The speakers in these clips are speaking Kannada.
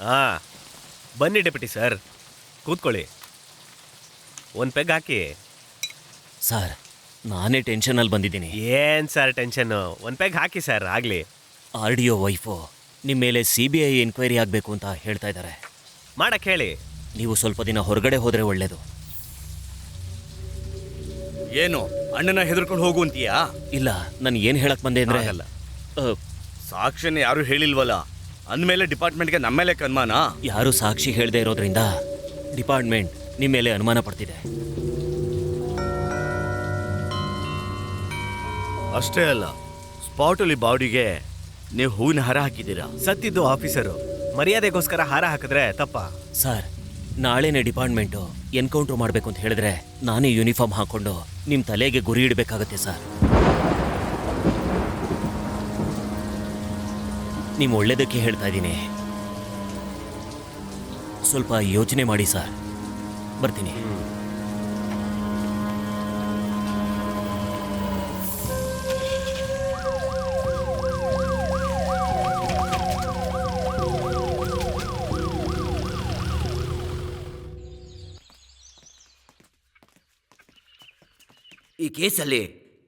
ಹಾಂ, ಬನ್ನಿ ಡೆಪ್ಯೂಟಿ ಸರ್, ಕೂತ್ಕೊಳ್ಳಿ. ಒಂದು ಪೆಗ್ ಹಾಕಿ. ಸರ್, ನಾನೇ ಟೆನ್ಷನಲ್ಲಿ ಬಂದಿದ್ದೀನಿ. ಏನು ಸರ್ ಟೆನ್ಷನ್ನು? ಒಂದು ಪೆಗ್ ಹಾಕಿ ಸರ್, ಆಗಲಿ. RDO ವೈಫು ನಿಮ್ಮ ಮೇಲೆ CBI ಎನ್ಕ್ವೈರಿ ಆಗಬೇಕು ಅಂತ ಹೇಳ್ತಾ ಇದ್ದಾರೆ. ಮಾಡಕ್ಕೆ ಹೇಳಿ. ನೀವು ಸ್ವಲ್ಪ ದಿನ ಹೊರಗಡೆ ಹೋದರೆ ಒಳ್ಳೇದು. ಏನು ಅಣ್ಣನ ಹೆದರ್ಕೊಂಡು ಹೋಗು ಅಂತೀಯಾ? ಇಲ್ಲ, ನಾನು ಏನು ಹೇಳಕ್ ಬಂದೆ ಅಂದ್ರೆ ಆಗಲ್ಲ. ಸಾಕ್ಷಿನ ಯಾರು ಹೇಳಿಲ್ವಲ್ಲ, ಅಂದಮೇಲೆ ಡಿಪಾರ್ಟ್ಮೆಂಟ್ಗೆ ನಮ್ಮ ಮೇಲೆ ಅನುಮಾನ. ಯಾರು ಸಾಕ್ಷಿ ಹೇಳದೆ ಇರೋದ್ರಿಂದ ಡಿಪಾರ್ಟ್ಮೆಂಟ್ ನಿಮ್ಮ ಮೇಲೆ ಅನುಮಾನ ಪಡ್ತಿದೆ. ಅಷ್ಟೇ ಅಲ್ಲ, ಸ್ಪಾಟಲ್ಲಿ ಬಾಡಿಗೆ ನೀವು ಹೂವಿನ ಹಾರ ಹಾಕಿದ್ದೀರಾ. ಸತ್ತಿದ್ದು ಆಫೀಸರು, ಮರ್ಯಾದೆಗೋಸ್ಕರ ಹಾರ ಹಾಕಿದ್ರೆ ತಪ್ಪ? ಸರ್, ನಾಳೆನೇ ಡಿಪಾರ್ಟ್ಮೆಂಟು ಎನ್ಕೌಂಟ್ರ್ ಮಾಡಬೇಕು ಅಂತ ಹೇಳಿದ್ರೆ ನಾನೇ ಯೂನಿಫಾರ್ಮ್ ಹಾಕೊಂಡು ನಿಮ್ಮ ತಲೆಗೆ ಗುರಿ ಇಡಬೇಕಾಗತ್ತೆ ಸರ್. ನಿಮ್ಮ ಒಳ್ಳೇದಕ್ಕೆ ಹೇಳ್ತಾ ಇದ್ದೀನಿ, ಸ್ವಲ್ಪ ಯೋಚನೆ ಮಾಡಿ ಸರ್. ಬರ್ತೀನಿ. ಈ ಕೇಸಲ್ಲಿ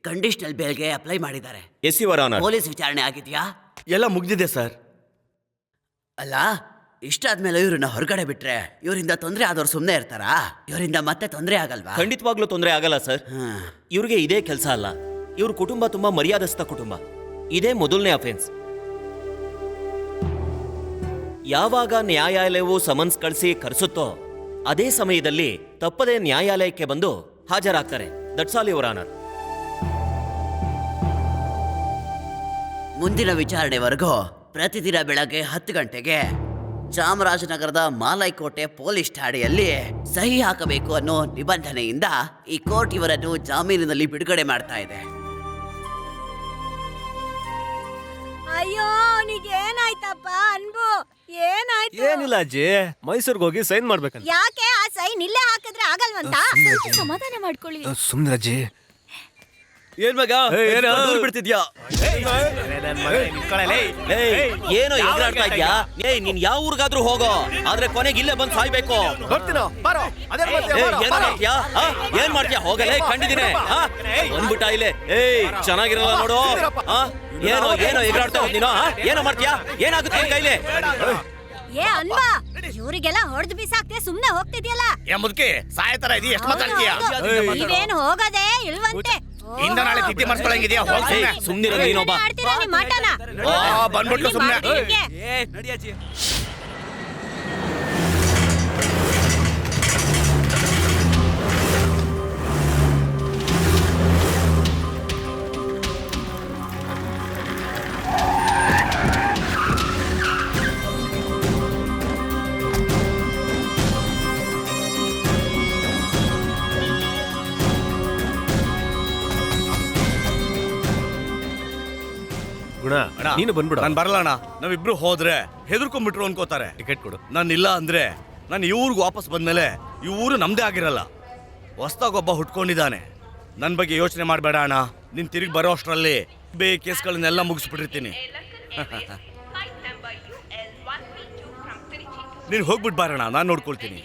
ಕಂಡೀಷನಲ್ ಬೇಲ್ಗೆ ಅಪ್ಲೈ ಮಾಡಿದ್ದಾರೆ. Yes your honour. ಪೊಲೀಸ್ ವಿಚಾರಣೆ ಆಗಿದೆಯಾ? ಎಲ್ಲ ಮುಗ್ದಿದೆ ಸರ್. ಅಲ್ಲ, ಇಷ್ಟಾದ್ಮೇಲೆ ಇವ್ರನ್ನ ಹೊರಗಡೆ ಬಿಟ್ರೆ ಇವರಿಂದ ತೊಂದರೆ ಆದವ್ರು ಸುಮ್ಮನೆ ಇರ್ತಾರಾ? ಇವರಿಂದ ಮತ್ತೆ ತೊಂದರೆ ಆಗಲ್ವಾ? ಖಂಡಿತವಾಗ್ಲೂ ತೊಂದರೆ ಆಗಲ್ಲ ಸರ್. ಇವ್ರಿಗೆ ಇದೇ ಕೆಲಸ ಅಲ್ಲ. ಇವ್ರ ಕುಟುಂಬ ತುಂಬಾ ಮರ್ಯಾದಸ್ಥ ಕುಟುಂಬ. ಇದೇ ಮೊದಲನೇ ಅಫೆನ್ಸ್. ಯಾವಾಗ ನ್ಯಾಯಾಲಯವು ಸಮನ್ಸ್ ಕಳಿಸಿ ಕರೆಸುತ್ತೋ ಅದೇ ಸಮಯದಲ್ಲಿ ತಪ್ಪದೇ ನ್ಯಾಯಾಲಯಕ್ಕೆ ಬಂದು ಹಾಜರಾಗ್ತಾರೆ. That's all your honour. ಮುಂದಿನ ವಿಚಾರಣೆವರೆಗೂ ಪ್ರತಿದಿನ ಬೆಳಗ್ಗೆ 10 ಗಂಟೆಗೆ ಚಾಮರಾಜನಗರದ ಮಾಲೈಕೋಟೆ ಪೊಲೀಸ್ ಠಾಣೆಯಲ್ಲಿ ಸಹಿ ಹಾಕಬೇಕು ಅನ್ನೋ ನಿಬಂಧನೆಯಿಂದ ಈ ಕೋರ್ಟ್ ಇವರನ್ನು ಜಾಮೀನಿನಲ್ಲಿ ಬಿಡುಗಡೆ ಮಾಡ್ತಾ ಇದೆ. ಅಯ್ಯೋ, ಏನಾಯ್ತಪ್ಪ ಅನ್ಬು? ಏನಾಯ್ತು? ಏನಿಲ್ಲ ಅಜ್ಜಿ, ಮೈಸೂರಿಗೆ ಹೋಗಿ ಸೈನ್ ಮಾಡ್ಬೇಕಂತ. ಯಾಕೆ ಆ ಸೈನ್ ಇಲ್ಲೇ ಹಾಕಿದ್ರೆ ಆಗಲ್ವಂತ? ಸಮಾಧಾನ ಮಾಡ್ಕೊಳ್ಳಿ. ಸುಮ್ಮನೆ ಅಜ್ಜಿ. ಏನ್ ಮಗ ಬಿಡ್ತಿದ್ಯಾ? ಏನೋ ಎದುರಾಡ್ತಾ ಇದ್ಯಾ? ನೀನ್ ಯಾವ ಊರಿಗಾದ್ರೂ ಹೋಗೋ, ಆದ್ರೆ ಕೊನೆಗೆ ಇಲ್ಲೇ ಬಂದು ಸಾಯ್ಬೇಕು. ಏನ್ ಮಾಡ್ತೀಯಾ? ಹೋಗಲೇ, ಕಂಡಿದ್ದೀನಿ. ಬಂದ್ಬಿಟ್ಟ ಇಲ್ಲೇ. ಚೆನ್ನಾಗಿರಲ್ಲ ನೋಡು. ಏನೋ ಏನೋ ಎದುರಾಡ್ತಾ ಹೋದ್ ನೀನು. ಏನೋ ಮಾಡ್ತೀಯಾ? ಏನಾಗುತ್ತೆ ನಿನ್ ಕೈಲಿ? ಏ ಅನ್ಬಾ, ಇವರಿಗೆಲ್ಲ ಹೊಡೆದು ಬಿಸಾಕ್ತೆ ಸುಮ್ನೆ ಹೋಗ್ತಿದ್ಯಲ್ಲ. ಮುದುಕಿ ಸಾಯತರ ಇದೀ, ಎಷ್ಟು ಮಾತಾಡ್ತೀಯಾ? ನೀವೇನು ಹೋಗೋದೇ ಇಲ್ವಂತೆ. ಇಂದ ನಾಳೆ ತಿಥಿ ಮಾಡಿಸ್ಕೊಳಂಗಿದ್ಯಾ? ಸುಮ್ನಿರೋ ನೀನೊಬ್ಬ. ಬಂದ್ಬಿಟ್ಟು ಸುಮ್ನೆ. ಗುಣ, ನೀನು ಬಂದ್ಬಿಡು. ನಾನು ಬರಲ್ಲಣ್ಣ. ನಾವಿಬ್ರು ಹೋದ್ರೆ ಹೆದರ್ಕೊಂಡ್ಬಿಟ್ರು ಅನ್ಕೋತಾರೆ. ಟಿಕೆಟ್ ಕೊಡು. ನಾನು ಇಲ್ಲ ಅಂದ್ರೆ ನಾನು ಈ ಊರಿಗೆ ವಾಪಸ್ ಬಂದ್ಮೇಲೆ ಈ ಊರು ನಮ್ದೇ ಆಗಿರಲ್ಲ. ಹೊಸ್ದಾಗೊಬ್ಬ ಹುಟ್ಕೊಂಡಿದ್ದಾನೆ. ನನ್ನ ಬಗ್ಗೆ ಯೋಚನೆ ಮಾಡಬೇಡ ಅಣ್ಣ. ನೀನು ತಿರುಗಿ ಬರೋ ಅಷ್ಟರಲ್ಲಿ ಕೇಸ್ಗಳನ್ನೆಲ್ಲ ಮುಗಿಸ್ಬಿಟ್ಟಿರ್ತೀನಿ. ನೀನು ಹೋಗ್ಬಿಟ್ಟು ಬಾರಣ್ಣ, ನಾನು ನೋಡ್ಕೊಳ್ತೀನಿ.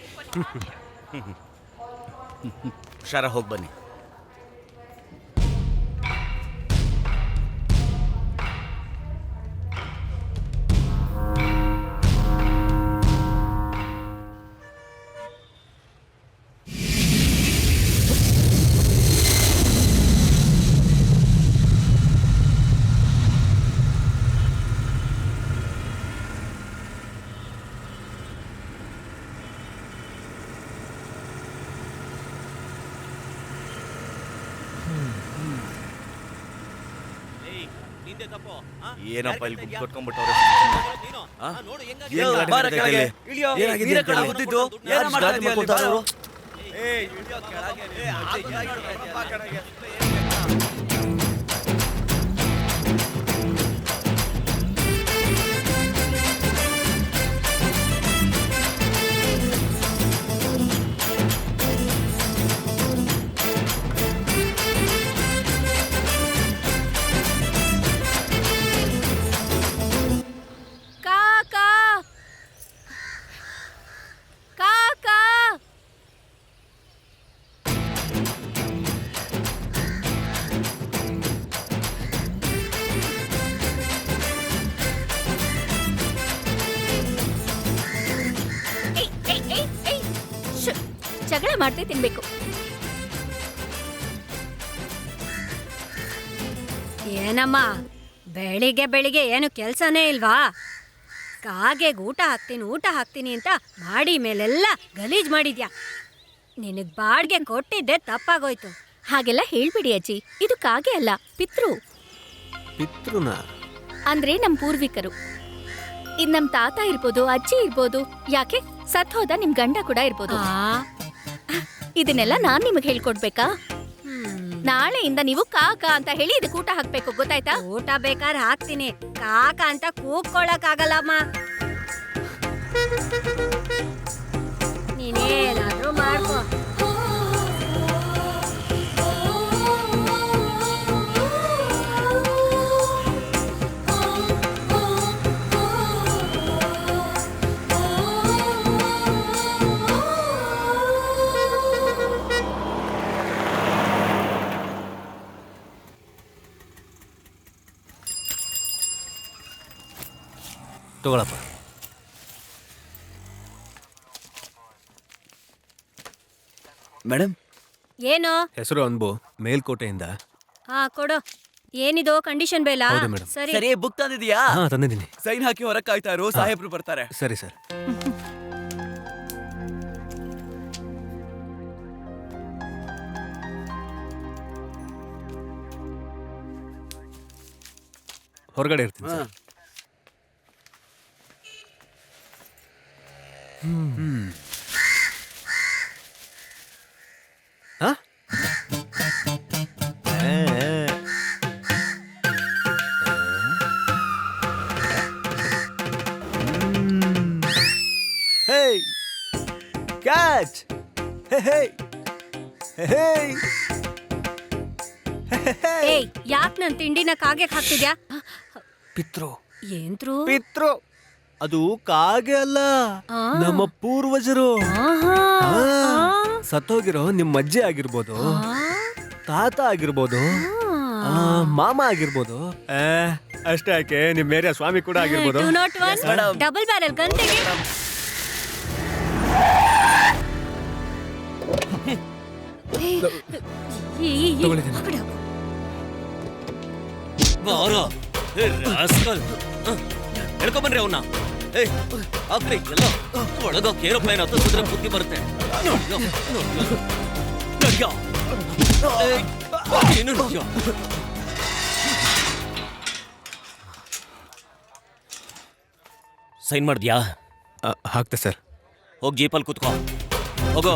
ಹುಷಾರ, ಹೋಗಿ ಬನ್ನಿ. ಏನಪ್ಪ ಇಲ್ಲಿ ಗುಂಪು ಕಟ್ಕೊಂಡ್ಬಿಟ್ಟವ್ರೆ? ಜಗಳ ಮಾಡ್ದೆ ತಿನ್ಬೇಕು. ಏನಮ್ಮ ಬೆಳಿಗ್ಗೆ ಬೆಳಿಗ್ಗೆ ಏನು ಕೆಲ್ಸನೇ ಇಲ್ವಾ? ಕಾಗೆಗ್ ಊಟ ಹಾಕ್ತೀನಿ ಅಂತ ಮಾಡಿ ಮೇಲೆಲ್ಲ ಗಲೀಜ್ ಮಾಡಿದ್ಯಾ. ನಿನಗ್ ಬಾಡ್ಗೆ ಕೊಟ್ಟಿದ್ದೆ ತಪ್ಪಾಗೋಯ್ತು. ಹಾಗೆಲ್ಲ ಹೇಳ್ಬಿಡಿ ಅಜ್ಜಿ, ಇದು ಕಾಗೆ ಅಲ್ಲ, ಪಿತೃ. ಪಿತೃನ ಅಂದ್ರೆ ನಮ್ ಪೂರ್ವಿಕರು. ಇದ್ ನಮ್ ತಾತ ಇರ್ಬೋದು, ಅಜ್ಜಿ ಇರ್ಬೋದು, ಯಾಕೆ ಸತ್ ಹೋದ ನಿಮ್ ಗಂಡ ಕೂಡ ಇರ್ಬೋದು. ಇದನ್ನೆಲ್ಲ ನಾನ್ ನಿಮಗ್ ಹೇಳ್ಕೊಡ್ಬೇಕಾ? ನಾಳೆಯಿಂದ ನೀವು ಕಾಕ ಅಂತ ಹೇಳಿ ಇದಕ್ಕೆ ಊಟ ಹಾಕ್ಬೇಕು, ಗೊತ್ತಾಯ್ತಾ? ಊಟ ಬೇಕಾದ್ರೆ ಹಾಕ್ತೀನಿ, ಕಾಕ ಅಂತ ಕೂಗ್ಕೊಳಕ್ಕಾಗಲ್ಲಮ್ಮ. ನೀನೇನಾದ್ರೂ ಮಾಡ್ಕೋ. ತಗೊಳಪ್ಪ. ಮೇಡಮ್, ಏನು? ಹೆಸರು ಅನ್ಬು, ಮೇಲ್ಕೋಟೆಯಿಂದ. ಹಾ ಕೊಡು. ಏನಿದು ಕಂಡೀಷನ್ ಬೇಲ? ಹೌದು ಮೇಡಮ್. ಸರಿ. ಸರಿ ಬುಕ್ ತಂದಿದ್ಯಾ? ಹಾ ತಂದಿದ್ದೀನಿ. ಸೈನ್ ಹಾಕಿ ಹೊರಗೆ ಕಾಯ್ತಾ ಇರು, ಸಾಹೇಬ್ರು ಬರ್ತಾರೆ. ಸರಿ ಸರ್. ಹೊರಗಡೆ ಇರ್ತೀನಿ ಸರ್. ಹಾ? Hey! Catch! Hey, hey! Hey, hey! ಏಯ್, ಯಾಕ್ ನನ್ ತಿಂಡಿನ ಕಾಗೆಗ್ ಹಾಕ್ತಿದ್ಯಾ? ಪಿತೃ ಏನ್ತ್ರು? ಪಿತೃ ಅದು ಕಾಗೆ ಅಲ್ಲ, ನಮ್ಮ ಪೂರ್ವಜರು. ಸತ್ತೋಗಿರೋ ನಿಮ್ ಅಜ್ಜಿ ಆಗಿರ್ಬೋದು, ತಾತ ಆಗಿರ್ಬೋದು, ಮಾಮ ಆಗಿರ್ಬೋದು, ಅಷ್ಟೇ ಯಾಕೆ ನಿಮ್ ಮೇರಿಯ ಸ್ವಾಮಿ ಕೂಡ ಆಗಿರ್ಬೋದು. 201 ಡಬಲ್ ಬ್ಯಾರಲ್ ಗನ್ ತೆಗಿ. ಬಾರೋ ರಾಸ್ಕಲ್, ಹೇಳ್ಕೊಂಬನ್ರಿ ಅವನ್ನ. ಏಯ್ ಹಾಕ್ರಿ ಎಲ್ಲ ಒಳಗೋಕ್ ಏರೋಪ್ಲೇನ್ ಹತ್ತಿದ್ರೆ ಬುದ್ಧಿ ಬರುತ್ತೆ. ಸೈನ್ ಮಾಡಿದ್ಯಾ? ಹಾಕ್ತೆ ಸರ್. ಹೋಗಿ ಜೀಪಲ್ಲಿ ಕೂತ್ಕೋ, ಹೋಗೋ.